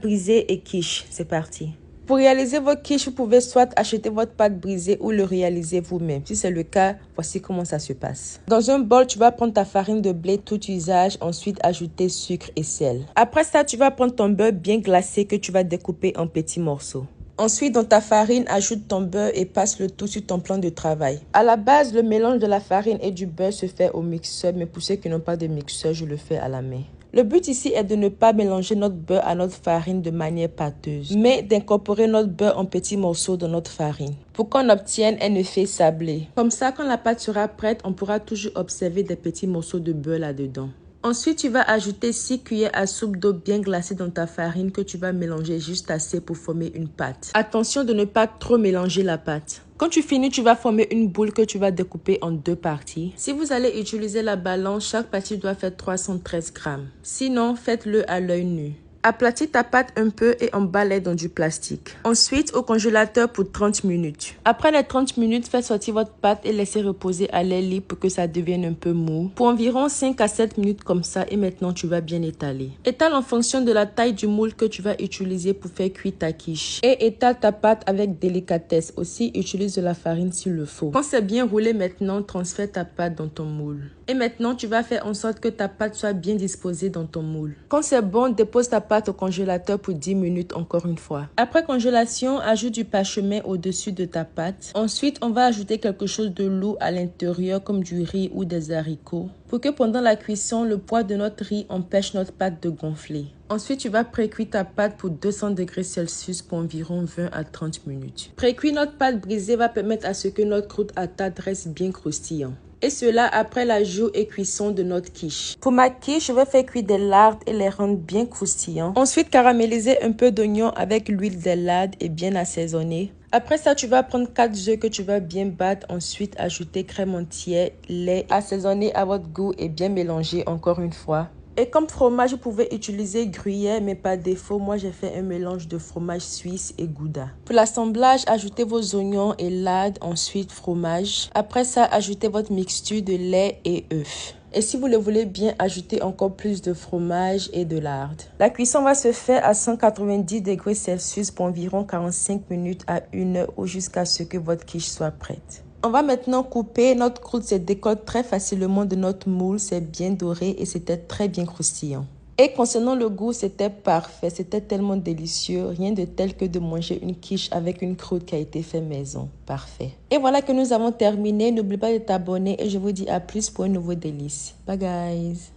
Brisé et quiche, c'est parti. Pour réaliser votre quiche, vous pouvez soit acheter votre pâte brisée ou le réaliser vous-même. Si c'est le cas, voici comment ça se passe. Dans un bol, tu vas prendre ta farine de blé tout usage, ensuite ajouter sucre et sel. Après ça, tu vas prendre ton beurre bien glacé que tu vas découper en petits morceaux. Ensuite, dans ta farine, ajoute ton beurre et passe le tout sur ton plan de travail. À la base, le mélange de la farine et du beurre se fait au mixeur, mais pour ceux qui n'ont pas de mixeur, je le fais à la main. Le but ici est de ne pas mélanger notre beurre à notre farine de manière pâteuse, mais d'incorporer notre beurre en petits morceaux dans notre farine pour qu'on obtienne un effet sablé. Comme ça, quand la pâte sera prête, on pourra toujours observer des petits morceaux de beurre là-dedans. Ensuite, tu vas ajouter 6 cuillères à soupe d'eau bien glacée dans ta farine que tu vas mélanger juste assez pour former une pâte. Attention de ne pas trop mélanger la pâte. Quand tu finis, tu vas former une boule que tu vas découper en 2 parties. Si vous allez utiliser la balance, chaque partie doit faire 313 grammes. Sinon, faites-le à l'œil nu. Aplatis ta pâte un peu et emballe-la dans du plastique. Ensuite, au congélateur pour 30 minutes. Après les 30 minutes, faites sortir votre pâte et laissez reposer à l'air libre pour que ça devienne un peu mou. Pour environ 5 à 7 minutes comme ça et maintenant tu vas bien étaler. Étale en fonction de la taille du moule que tu vas utiliser pour faire cuire ta quiche. Et étale ta pâte avec délicatesse. Aussi, utilise de la farine s'il le faut. Quand c'est bien roulé maintenant, transfère ta pâte dans ton moule. Et maintenant, tu vas faire en sorte que ta pâte soit bien disposée dans ton moule. Quand c'est bon, dépose ta pâte au congélateur pour 10 minutes encore une fois. Après congélation, ajoute du parchemin au-dessus de ta pâte. Ensuite, on va ajouter quelque chose de lourd à l'intérieur comme du riz ou des haricots pour que pendant la cuisson, le poids de notre riz empêche notre pâte de gonfler. Ensuite, tu vas pré-cuire ta pâte pour 200 degrés Celsius pour environ 20 à 30 minutes. Pré-cuire notre pâte brisée va permettre à ce que notre croûte à tarte reste bien croustillant. Et cela après l'ajout et cuisson de notre quiche. Pour ma quiche, je vais faire cuire des lardes et les rendre bien croustillants. Ensuite, caraméliser un peu d'oignon avec l'huile des lardes et bien assaisonner. Après ça, tu vas prendre 4 œufs que tu vas bien battre. Ensuite, ajouter crème entière, lait, assaisonner à votre goût et bien mélanger encore une fois. Et comme fromage, vous pouvez utiliser gruyère, mais par défaut, moi j'ai fait un mélange de fromage suisse et gouda. Pour l'assemblage, ajoutez vos oignons et lardes, ensuite fromage. Après ça, ajoutez votre mixture de lait et œufs. Et si vous le voulez bien, ajoutez encore plus de fromage et de lardes. La cuisson va se faire à 190 degrés Celsius pour environ 45 minutes à 1 heure ou jusqu'à ce que votre quiche soit prête. On va maintenant couper. Notre croûte se décolle très facilement de notre moule. C'est bien doré et c'était très bien croustillant. Et concernant le goût, c'était parfait. C'était tellement délicieux. Rien de tel que de manger une quiche avec une croûte qui a été faite maison. Parfait. Et voilà que nous avons terminé. N'oublie pas de t'abonner et je vous dis à plus pour un nouveau délice. Bye guys.